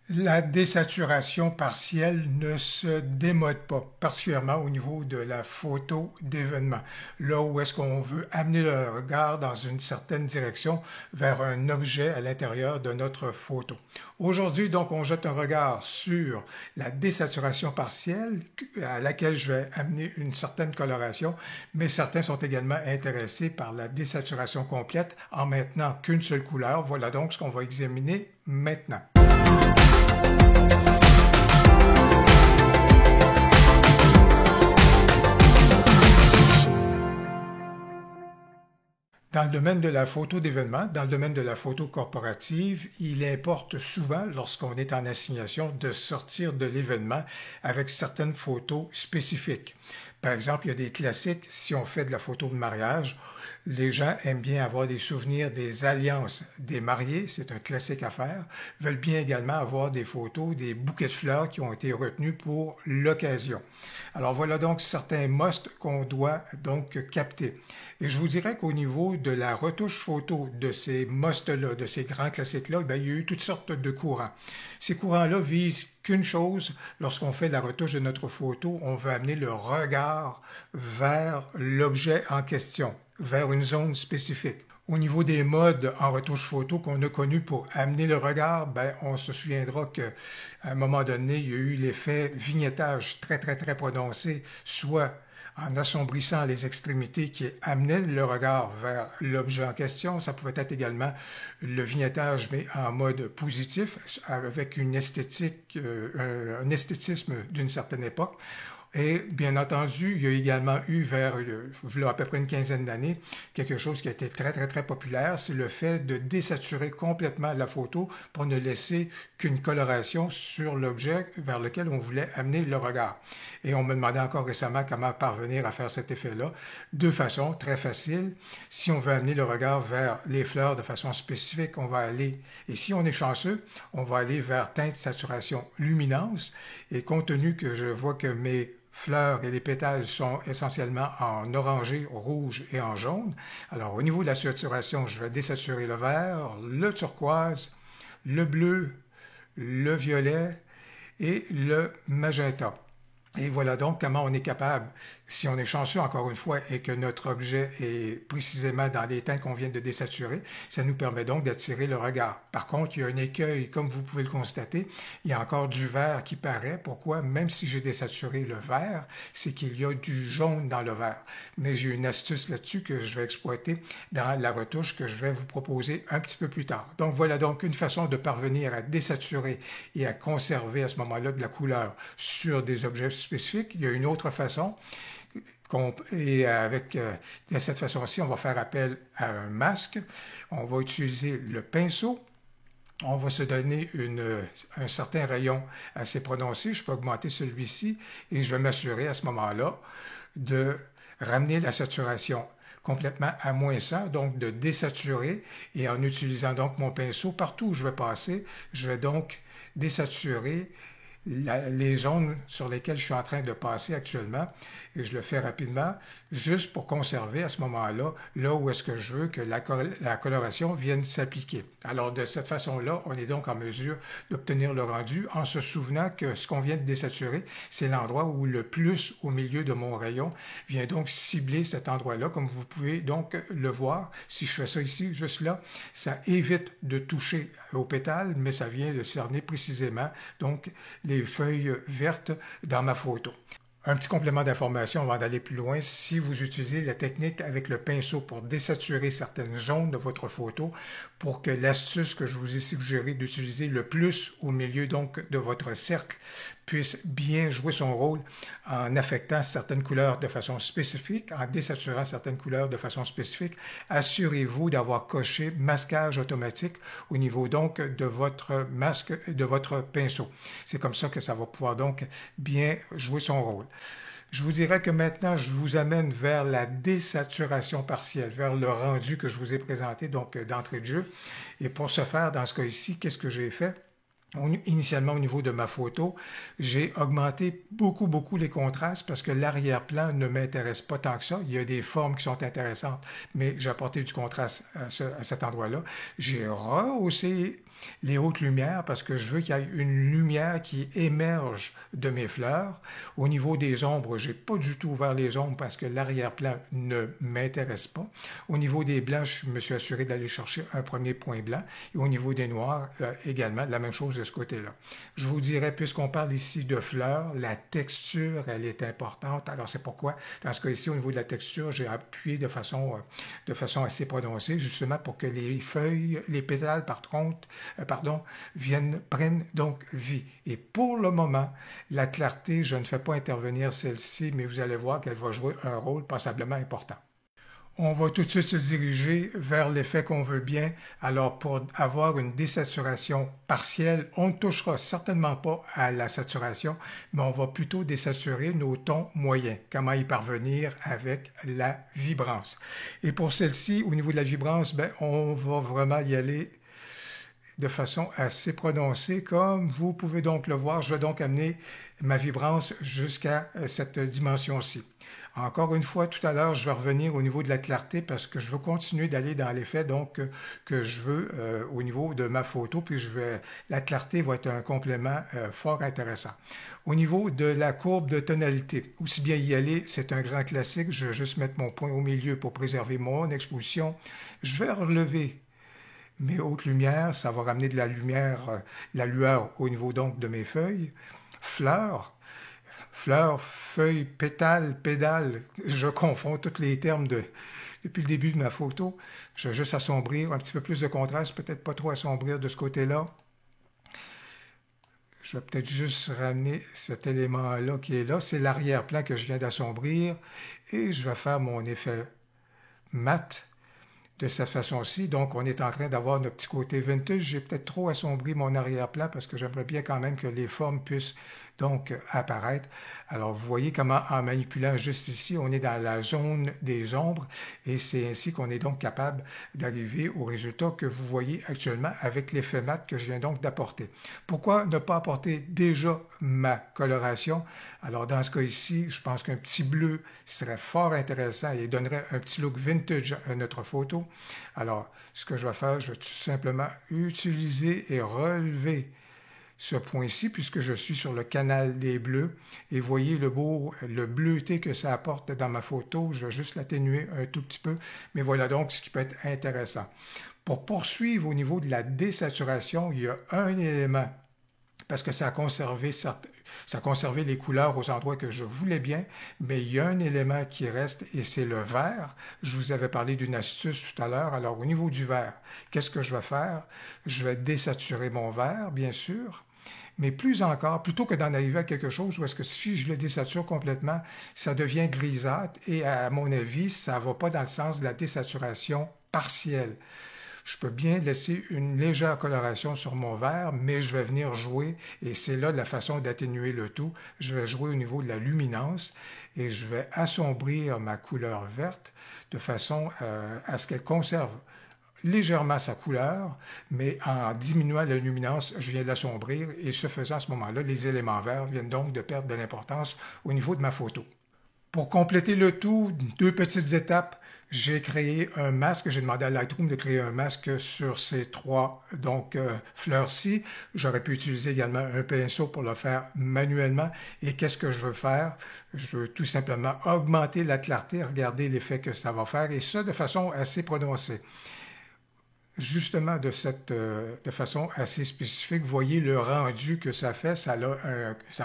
La désaturation partielle ne se démode pas, particulièrement au niveau de la photo d'événement. Là où est-ce qu'on veut amener le regard dans une certaine direction vers un objet à l'intérieur de notre photo. Aujourd'hui, donc, on jette un regard sur la désaturation partielle à laquelle je vais amener une certaine coloration, mais certains sont également intéressés par la désaturation complète en maintenant qu'une seule couleur. Voilà donc ce qu'on va examiner maintenant. Dans le domaine de la photo d'événement, dans le domaine de la photo corporative, il importe souvent, lorsqu'on est en assignation, de sortir de l'événement avec certaines photos spécifiques. Par exemple, il y a des classiques, si on fait de la photo de mariage, les gens aiment bien avoir des souvenirs des alliances des mariés, c'est un classique à faire, veulent bien également avoir des photos des bouquets de fleurs qui ont été retenus pour l'occasion. Alors voilà donc certains musts qu'on doit donc capter. Et je vous dirais qu'au niveau de la retouche photo de ces musts-là, de ces grands classiques-là, il y a eu toutes sortes de courants. Ces courants-là visent qu'une chose, lorsqu'on fait la retouche de notre photo, on veut amener le regard vers l'objet en question, vers une zone spécifique. Au niveau des modes en retouche photo qu'on a connus pour amener le regard, on se souviendra qu'à un moment donné, il y a eu l'effet vignettage très prononcé, soit en assombrissant les extrémités qui amenaient le regard vers l'objet en question. Ça pouvait être également le vignettage, mais en mode positif, avec une esthétique, un esthétisme d'une certaine époque. Et bien entendu, il y a également eu vers à peu près une quinzaine d'années quelque chose qui a été très populaire, c'est le fait de désaturer complètement la photo pour ne laisser qu'une coloration sur l'objet vers lequel on voulait amener le regard. Et on me demandait encore récemment comment parvenir à faire cet effet-là. Deux façons très faciles. Si on veut amener le regard vers les fleurs de façon spécifique, on va aller, et si on est chanceux, on va aller vers teinte, saturation, luminance. Et compte tenu que je vois que mes fleurs et les pétales sont essentiellement en orangé, rouge et en jaune. Alors, au niveau de la saturation, je vais désaturer le vert, le turquoise, le bleu, le violet et le magenta. Et voilà donc comment on est capable, si on est chanceux encore une fois et que notre objet est précisément dans les teintes qu'on vient de désaturer, ça nous permet donc d'attirer le regard. Par contre, il y a un écueil, comme vous pouvez le constater, il y a encore du vert qui paraît. Pourquoi? Même si j'ai désaturé le vert, c'est qu'il y a du jaune dans le vert. Mais j'ai une astuce là-dessus que je vais exploiter dans la retouche que je vais vous proposer un petit peu plus tard. Donc voilà donc une façon de parvenir à désaturer et à conserver à ce moment-là de la couleur sur des objets spécifique. Il y a une autre façon. De cette façon-ci, on va faire appel à un masque. On va utiliser le pinceau. On va se donner un certain rayon assez prononcé. Je peux augmenter celui-ci et je vais m'assurer à ce moment-là de ramener la saturation complètement à moins 100, donc de désaturer. Et en utilisant donc mon pinceau, partout où je vais passer, je vais donc désaturer les zones sur lesquelles je suis en train de passer actuellement, et je le fais rapidement, juste pour conserver à ce moment-là, là où est-ce que je veux que la coloration vienne s'appliquer. Alors de cette façon-là, on est donc en mesure d'obtenir le rendu en se souvenant que ce qu'on vient de désaturer, c'est l'endroit où le plus au milieu de mon rayon vient donc cibler cet endroit-là, comme vous pouvez donc le voir. Si je fais ça ici, juste là, ça évite de toucher au pétale, mais ça vient de cerner précisément donc les feuilles vertes dans ma photo. Un petit complément d'information avant d'aller plus loin, si vous utilisez la technique avec le pinceau pour désaturer certaines zones de votre photo, pour que l'astuce que je vous ai suggéré d'utiliser le plus au milieu donc de votre cercle puisse bien jouer son rôle en affectant certaines couleurs de façon spécifique, en désaturant certaines couleurs de façon spécifique, assurez-vous d'avoir coché masquage automatique au niveau donc de votre masque et de votre pinceau. C'est comme ça que ça va pouvoir donc bien jouer son rôle. Je vous dirais que maintenant, je vous amène vers la désaturation partielle, vers le rendu que je vous ai présenté donc d'entrée de jeu. Et pour ce faire, dans ce cas ici, qu'est-ce que j'ai fait? Initialement, au niveau de ma photo, j'ai augmenté beaucoup les contrastes parce que l'arrière-plan ne m'intéresse pas tant que ça. Il y a des formes qui sont intéressantes, mais j'ai apporté du contraste à cet endroit-là. J'ai rehaussé Les hautes lumières, parce que je veux qu'il y ait une lumière qui émerge de mes fleurs. Au niveau des ombres, je n'ai pas du tout ouvert les ombres parce que l'arrière-plan ne m'intéresse pas. Au niveau des blancs, je me suis assuré d'aller chercher un premier point blanc. Et au niveau des noirs, également, la même chose de ce côté-là. Je vous dirais, puisqu'on parle ici de fleurs, la texture, elle est importante. Alors, c'est pourquoi, dans ce cas-ci, au niveau de la texture, j'ai appuyé de façon assez prononcée, justement pour que les feuilles, les pétales, prennent donc vie. Et pour le moment, la clarté, je ne fais pas intervenir celle-ci, mais vous allez voir qu'elle va jouer un rôle passablement important. On va tout de suite se diriger vers l'effet qu'on veut bien. Alors, pour avoir une désaturation partielle, on ne touchera certainement pas à la saturation, mais on va plutôt désaturer nos tons moyens. Comment y parvenir avec la vibrance. Et pour celle-ci, au niveau de la vibrance, on va vraiment y aller de façon assez prononcée, comme vous pouvez donc le voir. Je vais donc amener ma vibrance jusqu'à cette dimension-ci. Encore une fois, tout à l'heure, je vais revenir au niveau de la clarté parce que je veux continuer d'aller dans l'effet donc que je veux au niveau de ma photo, puis la clarté va être un complément fort intéressant. Au niveau de la courbe de tonalité, aussi bien y aller, c'est un grand classique. Je vais juste mettre mon point au milieu pour préserver mon exposition. Je vais relever mes hautes lumières, ça va ramener de la lumière, la lueur au niveau donc de mes feuilles. Fleurs, feuilles, pétales, pédales, je confonds tous les termes depuis le début de ma photo. Je vais juste assombrir, un petit peu plus de contraste, peut-être pas trop assombrir de ce côté-là. Je vais peut-être juste ramener cet élément-là qui est là. C'est l'arrière-plan que je viens d'assombrir et je vais faire mon effet mat de cette façon-ci. Donc, on est en train d'avoir notre petit côté vintage. J'ai peut-être trop assombri mon arrière-plan parce que j'aimerais bien quand même que les formes puissent donc apparaître. Alors, vous voyez comment en manipulant juste ici, on est dans la zone des ombres et c'est ainsi qu'on est donc capable d'arriver au résultat que vous voyez actuellement avec l'effet mat que je viens donc d'apporter. Pourquoi ne pas apporter déjà ma coloration? Alors, dans ce cas ici, je pense qu'un petit bleu serait fort intéressant et donnerait un petit look vintage à notre photo. Alors, ce que je vais faire, je vais tout simplement utiliser et relever ce point-ci, puisque je suis sur le canal des bleus. Et voyez le bleuté que ça apporte dans ma photo. Je vais juste l'atténuer un tout petit peu. Mais voilà donc ce qui peut être intéressant. Pour poursuivre au niveau de la désaturation, il y a un élément, parce que ça a conservé les couleurs aux endroits que je voulais bien, mais il y a un élément qui reste et c'est le vert. Je vous avais parlé d'une astuce tout à l'heure. Alors, au niveau du vert, qu'est-ce que je vais faire? Je vais désaturer mon vert, bien sûr. Mais plus encore, plutôt que d'en arriver à quelque chose où est-ce que si je le désature complètement, ça devient grisâtre et à mon avis, ça ne va pas dans le sens de la désaturation partielle. Je peux bien laisser une légère coloration sur mon vert, mais je vais venir jouer, et c'est là la façon d'atténuer le tout. Je vais jouer au niveau de la luminance et je vais assombrir ma couleur verte de façon à ce qu'elle conserve légèrement sa couleur, mais en diminuant la luminance, je viens de l'assombrir et ce faisant, à ce moment-là, les éléments verts viennent donc de perdre de l'importance au niveau de ma photo. Pour compléter le tout, 2 petites étapes. J'ai créé un masque, j'ai demandé à Lightroom de créer un masque sur ces 3 fleurs-ci. J'aurais pu utiliser également un pinceau pour le faire manuellement. Et qu'est-ce que je veux faire? Je veux tout simplement augmenter la clarté, regarder l'effet que ça va faire, et ça de façon assez prononcée. Justement, de façon assez spécifique, vous voyez le rendu que ça fait, ça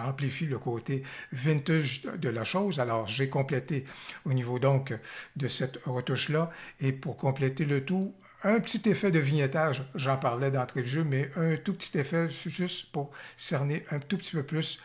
amplifie le côté vintage de la chose. Alors, j'ai complété au niveau donc de cette retouche-là. Et pour compléter le tout, un petit effet de vignettage, j'en parlais d'entrée de jeu, mais un tout petit effet juste pour cerner un tout petit peu plus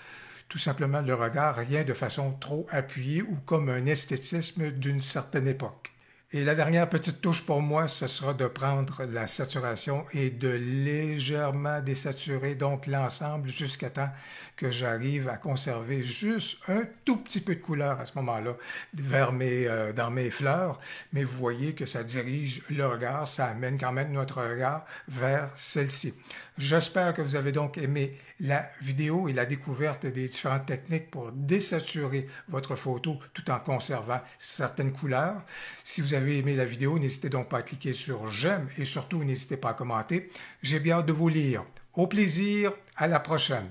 tout simplement le regard, rien de façon trop appuyée ou comme un esthétisme d'une certaine époque. Et la dernière petite touche pour moi, ce sera de prendre la saturation et de légèrement désaturer donc l'ensemble jusqu'à temps que j'arrive à conserver juste un tout petit peu de couleur à ce moment-là dans mes fleurs. Mais vous voyez que ça dirige le regard, ça amène quand même notre regard vers celle-ci. J'espère que vous avez donc aimé la vidéo et la découverte des différentes techniques pour désaturer votre photo tout en conservant certaines couleurs. Si vous avez avez aimé la vidéo, n'hésitez donc pas à cliquer sur j'aime et surtout n'hésitez pas à commenter. J'ai bien hâte de vous lire. Au plaisir, à la prochaine.